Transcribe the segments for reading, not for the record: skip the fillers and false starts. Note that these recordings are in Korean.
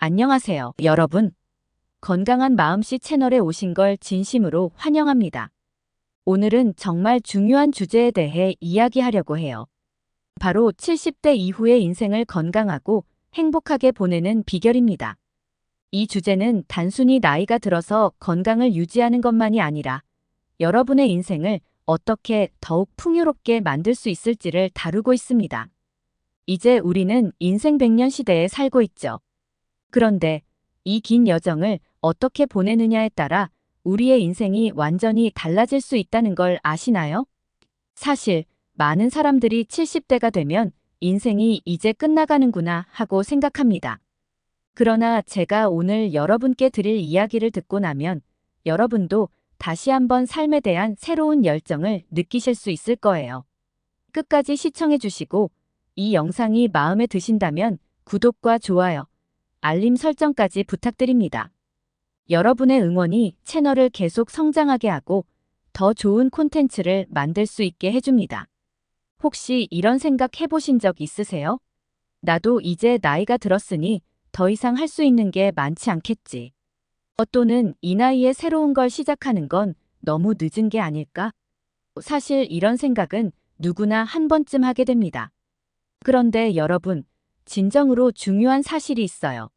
안녕하세요, 여러분. 건강한 마음씨 채널에 오신 걸 진심으로 환영합니다. 오늘은 정말 중요한 주제에 대해 이야기하려고 해요. 바로 70대 이후의 인생을 건강하고 행복하게 보내는 비결입니다. 이 주제는 단순히 나이가 들어서 건강을 유지하는 것만이 아니라 여러분의 인생을 어떻게 더욱 풍요롭게 만들 수 있을지를 다루고 있습니다. 이제 우리는 인생 100년 시대에 살고 있죠. 그런데 이 긴 여정을 어떻게 보내느냐에 따라 우리의 인생이 완전히 달라질 수 있다는 걸 아시나요? 사실 많은 사람들이 70대가 되면 인생이 이제 끝나가는구나 하고 생각합니다. 그러나 제가 오늘 여러분께 드릴 이야기를 듣고 나면 여러분도 다시 한번 삶에 대한 새로운 열정을 느끼실 수 있을 거예요. 끝까지 시청해 주시고 이 영상이 마음에 드신다면 구독과 좋아요, 알림 설정까지 부탁드립니다. 여러분의 응원이 채널을 계속 성장하게 하고 더 좋은 콘텐츠를 만들 수 있게 해줍니다. 혹시 이런 생각 해보신 적 있으세요? 나도 이제 나이가 들었으니 더 이상 할 수 있는 게 많지 않겠지. 또는 이 나이에 새로운 걸 시작하는 건 너무 늦은 게 아닐까? 사실 이런 생각은 누구나 한 번쯤 하게 됩니다. 그런데 여러분, 진정으로 중요한 사실이 있어요.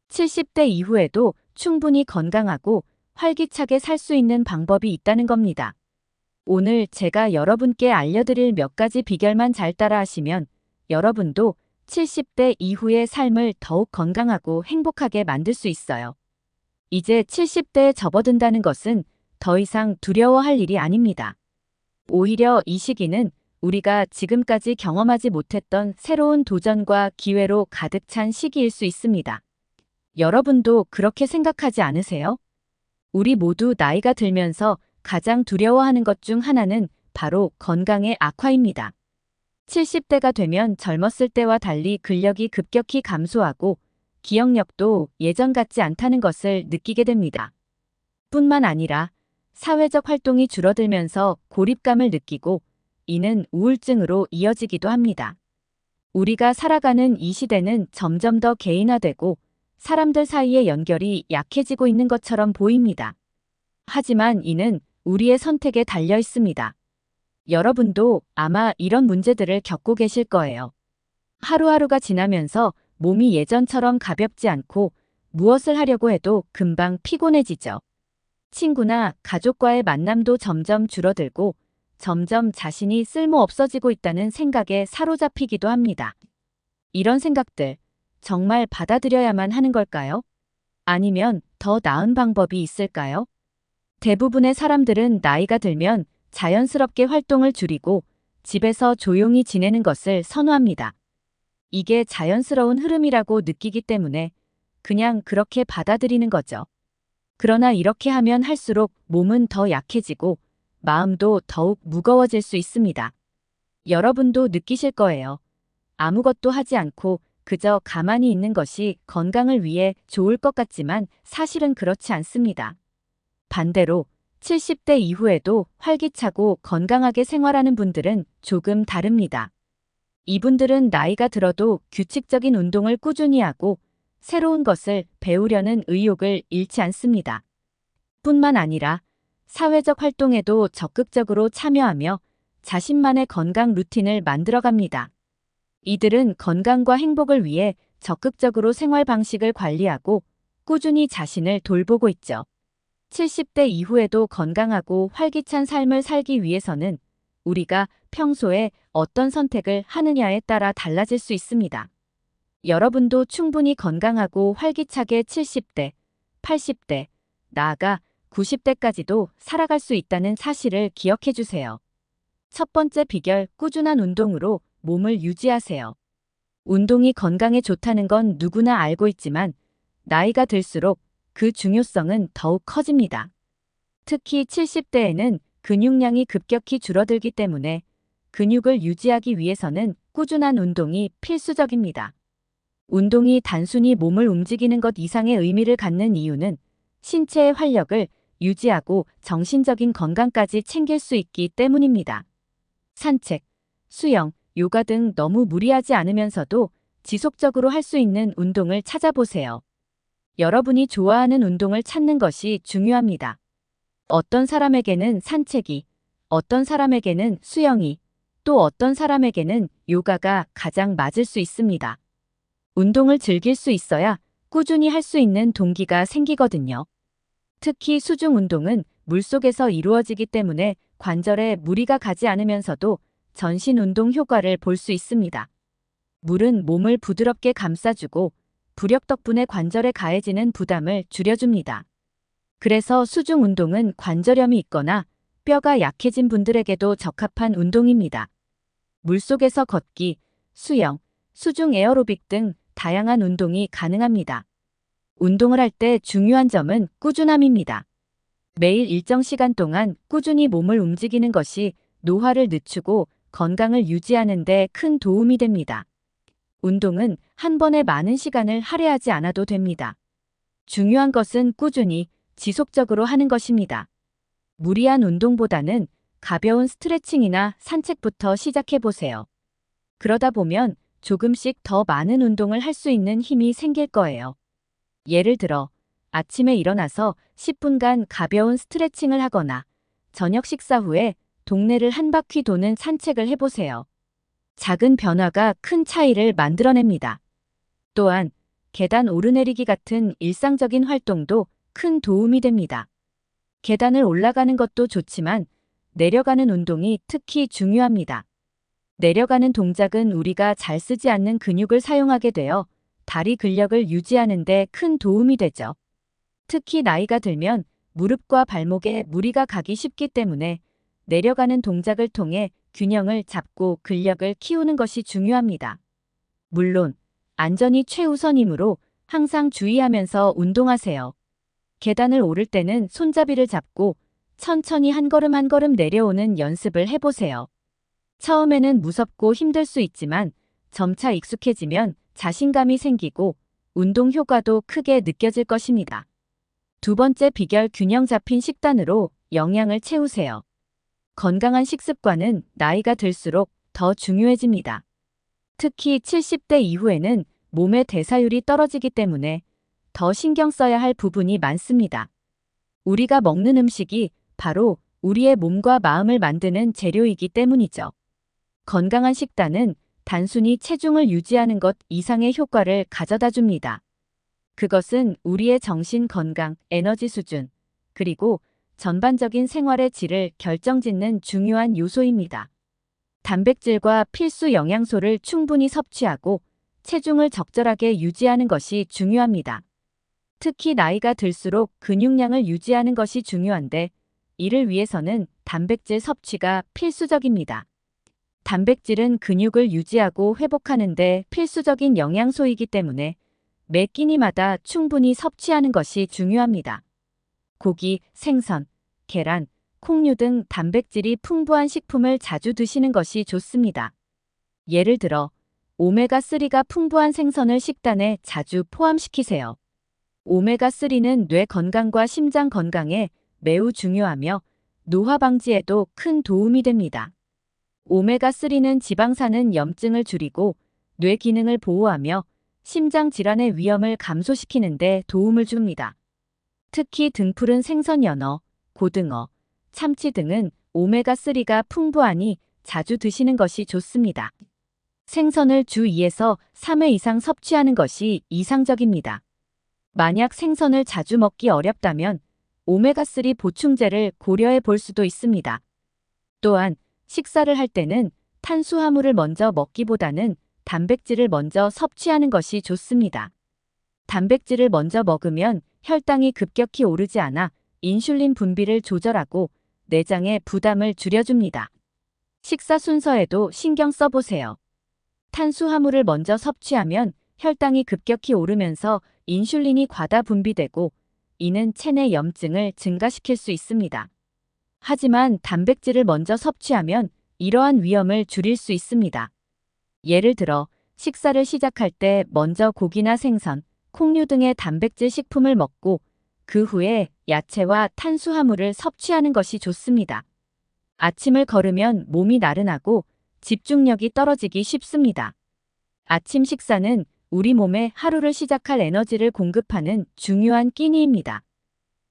70대 이후에도 충분히 건강하고 활기차게 살 수 있는 방법이 있다는 겁니다. 오늘 제가 여러분께 알려드릴 몇 가지 비결만 잘 따라하시면 여러분도 70대 이후의 삶을 더욱 건강하고 행복하게 만들 수 있어요. 이제 70대에 접어든다는 것은 더 이상 두려워할 일이 아닙니다. 오히려 이 시기는 우리가 지금까지 경험하지 못했던 새로운 도전과 기회로 가득 찬 시기일 수 있습니다. 여러분도 그렇게 생각하지 않으세요? 우리 모두 나이가 들면서 가장 두려워하는 것 중 하나는 바로 건강의 악화입니다. 70대가 되면 젊었을 때와 달리 근력이 급격히 감소하고 기억력도 예전 같지 않다는 것을 느끼게 됩니다. 뿐만 아니라 사회적 활동이 줄어들면서 고립감을 느끼고 이는 우울증으로 이어지기도 합니다. 우리가 살아가는 이 시대는 점점 더 개인화되고 사람들 사이의 연결이 약해지고 있는 것처럼 보입니다. 하지만 이는 우리의 선택에 달려 있습니다. 여러분도 아마 이런 문제들을 겪고 계실 거예요. 하루하루가 지나면서 몸이 예전처럼 가볍지 않고 무엇을 하려고 해도 금방 피곤해지죠. 친구나 가족과의 만남도 점점 줄어들고 점점 자신이 쓸모없어지고 있다는 생각에 사로잡히기도 합니다. 이런 생각들 정말 받아들여야만 하는 걸까요? 아니면 더 나은 방법이 있을까요? 대부분의 사람들은 나이가 들면 자연스럽게 활동을 줄이고 집에서 조용히 지내는 것을 선호합니다. 이게 자연스러운 흐름이라고 느끼기 때문에 그냥 그렇게 받아들이는 거죠. 그러나 이렇게 하면 할수록 몸은 더 약해지고 마음도 더욱 무거워질 수 있습니다. 여러분도 느끼실 거예요. 아무것도 하지 않고 그저 가만히 있는 것이 건강을 위해 좋을 것 같지만 사실은 그렇지 않습니다. 반대로 70대 이후에도 활기차고 건강하게 생활하는 분들은 조금 다릅니다. 이분들은 나이가 들어도 규칙적인 운동을 꾸준히 하고 새로운 것을 배우려는 의욕을 잃지 않습니다. 뿐만 아니라 사회적 활동에도 적극적으로 참여하며 자신만의 건강 루틴을 만들어갑니다. 이들은 건강과 행복을 위해 적극적으로 생활 방식을 관리하고 꾸준히 자신을 돌보고 있죠. 70대 이후에도 건강하고 활기찬 삶을 살기 위해서는 우리가 평소에 어떤 선택을 하느냐에 따라 달라질 수 있습니다. 여러분도 충분히 건강하고 활기차게 70대, 80대, 나아가 90대까지도 살아갈 수 있다는 사실을 기억해 주세요. 첫 번째 비결, 꾸준한 운동으로 몸을 유지하세요. 운동이 건강에 좋다는 건 누구나 알고 있지만 나이가 들수록 그 중요성은 더욱 커집니다. 특히 70대에는 근육량이 급격히 줄어들기 때문에 근육을 유지하기 위해서는 꾸준한 운동이 필수적입니다. 운동이 단순히 몸을 움직이는 것 이상의 의미를 갖는 이유는 신체의 활력을 유지하고 정신적인 건강까지 챙길 수 있기 때문입니다. 산책, 수영, 요가 등 너무 무리하지 않으면서도 지속적으로 할 수 있는 운동을 찾아보세요. 여러분이 좋아하는 운동을 찾는 것이 중요합니다. 어떤 사람에게는 산책이, 어떤 사람에게는 수영이, 또 어떤 사람에게는 요가가 가장 맞을 수 있습니다. 운동을 즐길 수 있어야 꾸준히 할 수 있는 동기가 생기거든요. 특히 수중 운동은 물속에서 이루어지기 때문에 관절에 무리가 가지 않으면서도 전신 운동 효과를 볼 수 있습니다. 물은 몸을 부드럽게 감싸주고 부력 덕분에 관절에 가해지는 부담을 줄여줍니다. 그래서 수중 운동은 관절염이 있거나 뼈가 약해진 분들에게도 적합한 운동입니다. 물속에서 걷기, 수영, 수중 에어로빅 등 다양한 운동이 가능합니다. 운동을 할 때 중요한 점은 꾸준함입니다. 매일 일정 시간 동안 꾸준히 몸을 움직이는 것이 노화를 늦추고 건강을 유지하는 데 큰 도움이 됩니다. 운동은 한 번에 많은 시간을 할애하지 않아도 됩니다. 중요한 것은 꾸준히, 지속적으로 하는 것입니다. 무리한 운동보다는 가벼운 스트레칭이나 산책부터 시작해 보세요. 그러다 보면 조금씩 더 많은 운동을 할 수 있는 힘이 생길 거예요. 예를 들어, 아침에 일어나서 10분간 가벼운 스트레칭을 하거나 저녁 식사 후에 동네를 한 바퀴 도는 산책을 해보세요. 작은 변화가 큰 차이를 만들어냅니다. 또한 계단 오르내리기 같은 일상적인 활동도 큰 도움이 됩니다. 계단을 올라가는 것도 좋지만 내려가는 운동이 특히 중요합니다. 내려가는 동작은 우리가 잘 쓰지 않는 근육을 사용하게 되어 다리 근력을 유지하는 데 큰 도움이 되죠. 특히 나이가 들면 무릎과 발목에 무리가 가기 쉽기 때문에 내려가는 동작을 통해 균형을 잡고 근력을 키우는 것이 중요합니다. 물론 안전이 최우선이므로 항상 주의하면서 운동하세요. 계단을 오를 때는 손잡이를 잡고 천천히 한 걸음 한 걸음 내려오는 연습을 해보세요. 처음에는 무섭고 힘들 수 있지만 점차 익숙해지면 자신감이 생기고 운동 효과도 크게 느껴질 것입니다. 두 번째 비결, 균형 잡힌 식단으로 영양을 채우세요. 건강한 식습관은 나이가 들수록 더 중요해집니다. 특히 70대 이후에는 몸의 대사율이 떨어지기 때문에 더 신경 써야 할 부분이 많습니다. 우리가 먹는 음식이 바로 우리의 몸과 마음을 만드는 재료이기 때문이죠. 건강한 식단은 단순히 체중을 유지하는 것 이상의 효과를 가져다 줍니다. 그것은 우리의 정신 건강, 에너지 수준, 그리고 전반적인 생활의 질을 결정짓는 중요한 요소입니다. 단백질과 필수 영양소를 충분히 섭취하고 체중을 적절하게 유지하는 것이 중요합니다. 특히 나이가 들수록 근육량을 유지하는 것이 중요한데 이를 위해서는 단백질 섭취가 필수적입니다. 단백질은 근육을 유지하고 회복하는 데 필수적인 영양소이기 때문에 매 끼니마다 충분히 섭취하는 것이 중요합니다. 고기, 생선, 계란, 콩류 등 단백질이 풍부한 식품을 자주 드시는 것이 좋습니다. 예를 들어 오메가3가 풍부한 생선을 식단에 자주 포함시키세요. 오메가3는 뇌 건강과 심장 건강에 매우 중요하며 노화 방지에도 큰 도움이 됩니다. 오메가3는 지방산은 염증을 줄이고 뇌 기능을 보호하며 심장 질환의 위험을 감소시키는 데 도움을 줍니다. 특히 등푸른 생선, 연어, 고등어, 참치 등은 오메가3가 풍부하니 자주 드시는 것이 좋습니다. 생선을 주 2에서 3회 이상 섭취하는 것이 이상적입니다. 만약 생선을 자주 먹기 어렵다면 오메가3 보충제를 고려해 볼 수도 있습니다. 또한 식사를 할 때는 탄수화물을 먼저 먹기보다는 단백질을 먼저 섭취하는 것이 좋습니다. 단백질을 먼저 먹으면 혈당이 급격히 오르지 않아 인슐린 분비를 조절하고 내장의 부담을 줄여줍니다. 식사 순서에도 신경 써보세요. 탄수화물을 먼저 섭취하면 혈당이 급격히 오르면서 인슐린이 과다 분비되고 이는 체내 염증을 증가시킬 수 있습니다. 하지만 단백질을 먼저 섭취하면 이러한 위험을 줄일 수 있습니다. 예를 들어 식사를 시작할 때 먼저 고기나 생선, 콩류 등의 단백질 식품을 먹고 그 후에 야채와 탄수화물을 섭취하는 것이 좋습니다. 아침을 거르면 몸이 나른하고 집중력이 떨어지기 쉽습니다. 아침 식사는 우리 몸에 하루를 시작할 에너지를 공급하는 중요한 끼니입니다.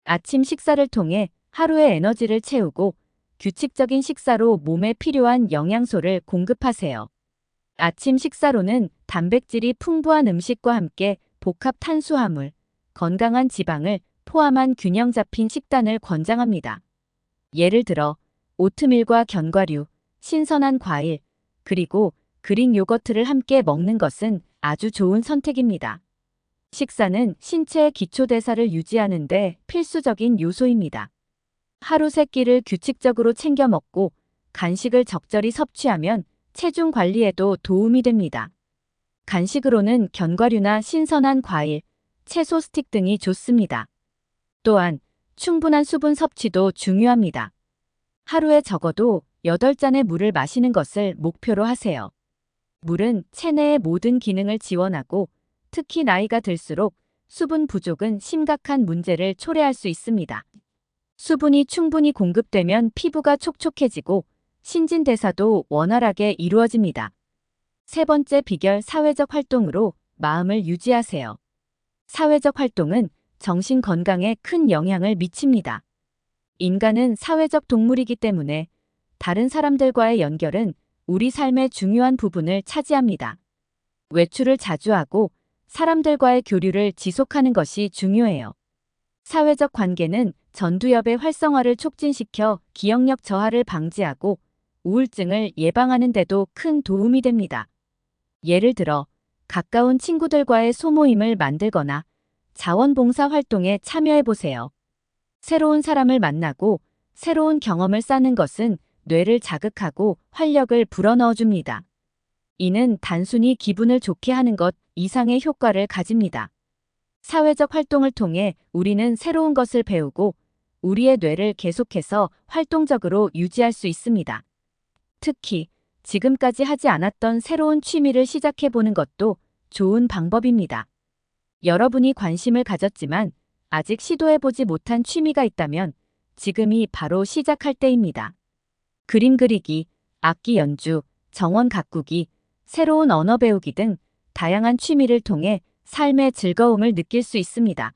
아침 식사를 통해 하루의 에너지를 채우고 규칙적인 식사로 몸에 필요한 영양소를 공급하세요. 아침 식사로는 단백질이 풍부한 음식과 함께 복합 탄수화물, 건강한 지방을 포함한 균형 잡힌 식단을 권장합니다. 예를 들어 오트밀과 견과류, 신선한 과일, 그리고 그릭 요거트를 함께 먹는 것은 아주 좋은 선택입니다. 식사는 신체의 기초대사를 유지하는 데 필수적인 요소입니다. 하루 3끼를 규칙적으로 챙겨 먹고 간식을 적절히 섭취하면 체중 관리에도 도움이 됩니다. 간식으로는 견과류나 신선한 과일, 채소 스틱 등이 좋습니다. 또한 충분한 수분 섭취도 중요합니다. 하루에 적어도 8잔의 물을 마시는 것을 목표로 하세요. 물은 체내의 모든 기능을 지원하고 특히 나이가 들수록 수분 부족은 심각한 문제를 초래할 수 있습니다. 수분이 충분히 공급되면 피부가 촉촉해지고 신진대사도 원활하게 이루어집니다. 세 번째 비결 사회적 활동으로 마음을 유지하세요. 사회적 활동은 정신 건강에 큰 영향을 미칩니다. 인간은 사회적 동물이기 때문에 다른 사람들과의 연결은 우리 삶의 중요한 부분을 차지합니다. 외출을 자주 하고 사람들과의 교류를 지속하는 것이 중요해요. 사회적 관계는 전두엽의 활성화를 촉진시켜 기억력 저하를 방지하고 우울증을 예방하는 데도 큰 도움이 됩니다. 예를 들어 가까운 친구들과의 소모임을 만들거나 자원봉사 활동에 참여해 보세요. 새로운 사람을 만나고 새로운 경험을 쌓는 것은 뇌를 자극하고 활력을 불어넣어 줍니다. 이는 단순히 기분을 좋게 하는 것 이상의 효과를 가집니다. 사회적 활동을 통해 우리는 새로운 것을 배우고 우리의 뇌를 계속해서 활동적으로 유지할 수 있습니다. 특히 지금까지 하지 않았던 새로운 취미를 시작해 보는 것도 좋은 방법입니다. 여러분이 관심을 가졌지만 아직 시도해보지 못한 취미가 있다면 지금이 바로 시작할 때입니다. 그림 그리기, 악기 연주, 정원 가꾸기, 새로운 언어 배우기 등 다양한 취미를 통해 삶의 즐거움을 느낄 수 있습니다.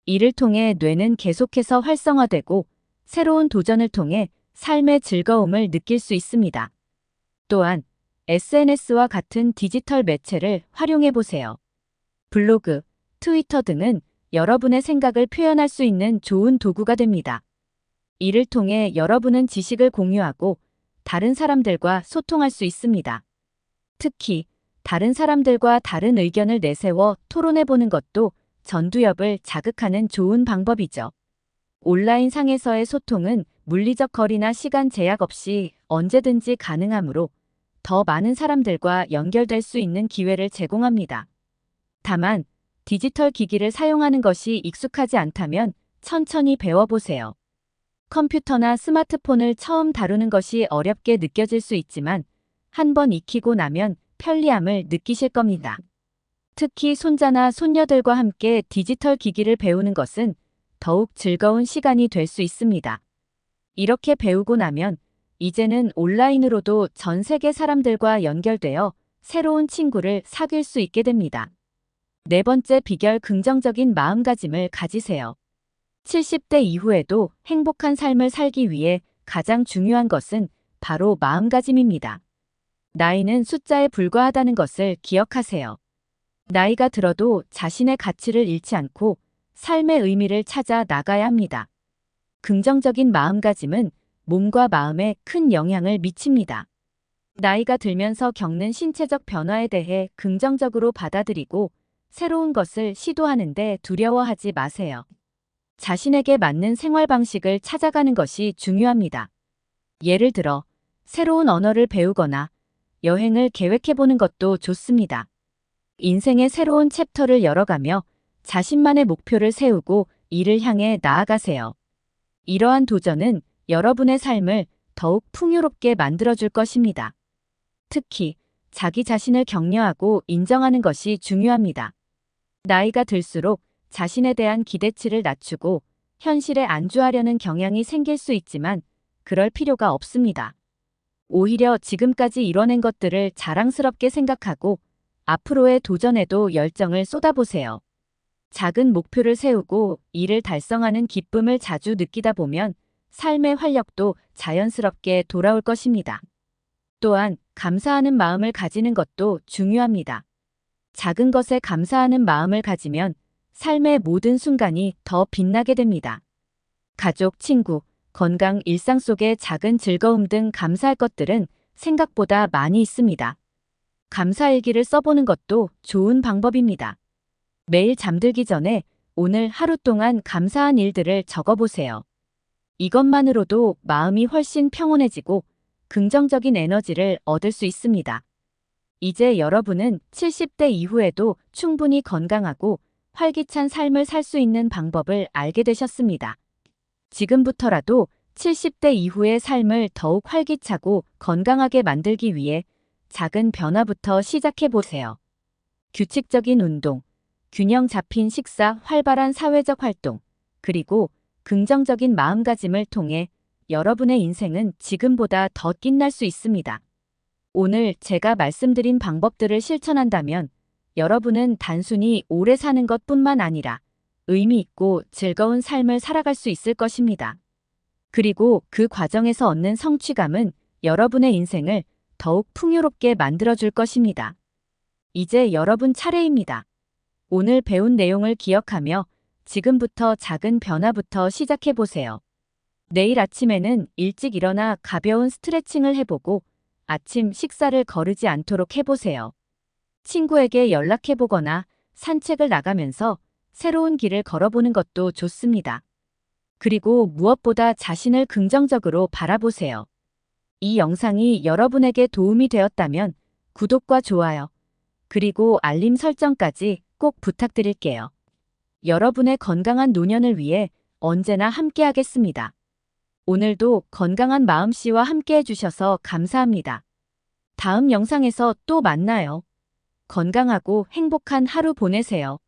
이를 통해 뇌는 계속해서 활성화되고 새로운 도전을 통해 삶의 즐거움을 느낄 수 있습니다. 또한 SNS와 같은 디지털 매체를 활용해 보세요. 블로그, 트위터 등은 여러분의 생각을 표현할 수 있는 좋은 도구가 됩니다. 이를 통해 여러분은 지식을 공유하고 다른 사람들과 소통할 수 있습니다. 특히 다른 사람들과 다른 의견을 내세워 토론해 보는 것도 전두엽을 자극하는 좋은 방법이죠. 온라인 상에서의 소통은 물리적 거리나 시간 제약 없이 언제든지 가능하므로 더 많은 사람들과 연결될 수 있는 기회를 제공합니다. 다만 디지털 기기를 사용하는 것이 익숙하지 않다면 천천히 배워보세요. 컴퓨터나 스마트폰을 처음 다루는 것이 어렵게 느껴질 수 있지만 한번 익히고 나면 편리함을 느끼실 겁니다. 특히 손자나 손녀들과 함께 디지털 기기를 배우는 것은 더욱 즐거운 시간이 될 수 있습니다. 이렇게 배우고 나면 이제는 온라인으로도 전 세계 사람들과 연결되어 새로운 친구를 사귈 수 있게 됩니다. 네 번째 비결 긍정적인 마음가짐을 가지세요. 70대 이후에도 행복한 삶을 살기 위해 가장 중요한 것은 바로 마음가짐입니다. 나이는 숫자에 불과하다는 것을 기억하세요. 나이가 들어도 자신의 가치를 잃지 않고 삶의 의미를 찾아 나가야 합니다. 긍정적인 마음가짐은 몸과 마음에 큰 영향을 미칩니다. 나이가 들면서 겪는 신체적 변화에 대해 긍정적으로 받아들이고 새로운 것을 시도하는데 두려워하지 마세요. 자신에게 맞는 생활 방식을 찾아가는 것이 중요합니다. 예를 들어 새로운 언어를 배우거나 여행을 계획해보는 것도 좋습니다. 인생의 새로운 챕터를 열어가며 자신만의 목표를 세우고 이를 향해 나아가세요. 이러한 도전은 여러분의 삶을 더욱 풍요롭게 만들어줄 것입니다. 특히 자기 자신을 격려하고 인정하는 것이 중요합니다. 나이가 들수록 자신에 대한 기대치를 낮추고 현실에 안주하려는 경향이 생길 수 있지만 그럴 필요가 없습니다. 오히려 지금까지 이뤄낸 것들을 자랑스럽게 생각하고 앞으로의 도전에도 열정을 쏟아보세요. 작은 목표를 세우고 이를 달성하는 기쁨을 자주 느끼다 보면 삶의 활력도 자연스럽게 돌아올 것입니다. 또한 감사하는 마음을 가지는 것도 중요합니다. 작은 것에 감사하는 마음을 가지면 삶의 모든 순간이 더 빛나게 됩니다. 가족, 친구, 건강, 일상 속의 작은 즐거움 등 감사할 것들은 생각보다 많이 있습니다. 감사일기를 써보는 것도 좋은 방법입니다. 매일 잠들기 전에 오늘 하루 동안 감사한 일들을 적어보세요. 이것만으로도 마음이 훨씬 평온해지고 긍정적인 에너지를 얻을 수 있습니다. 이제 여러분은 70대 이후에도 충분히 건강하고 활기찬 삶을 살 수 있는 방법을 알게 되셨습니다. 지금부터라도 70대 이후의 삶을 더욱 활기차고 건강하게 만들기 위해 작은 변화부터 시작해 보세요. 규칙적인 운동, 균형 잡힌 식사, 활발한 사회적 활동, 그리고 긍정적인 마음가짐을 통해 여러분의 인생은 지금보다 더 빛날 수 있습니다. 오늘 제가 말씀드린 방법들을 실천한다면 여러분은 단순히 오래 사는 것뿐만 아니라 의미 있고 즐거운 삶을 살아갈 수 있을 것입니다. 그리고 그 과정에서 얻는 성취감은 여러분의 인생을 더욱 풍요롭게 만들어줄 것입니다. 이제 여러분 차례입니다. 오늘 배운 내용을 기억하며 지금부터 작은 변화부터 시작해보세요. 내일 아침에는 일찍 일어나 가벼운 스트레칭을 해보고 아침 식사를 거르지 않도록 해보세요. 친구에게 연락해보거나 산책을 나가면서 새로운 길을 걸어보는 것도 좋습니다. 그리고 무엇보다 자신을 긍정적으로 바라보세요. 이 영상이 여러분에게 도움이 되었다면 구독과 좋아요, 그리고 알림 설정까지 꼭 부탁드릴게요. 여러분의 건강한 노년을 위해 언제나 함께하겠습니다. 오늘도 건강한 마음씨와 함께해 주셔서 감사합니다. 다음 영상에서 또 만나요. 건강하고 행복한 하루 보내세요.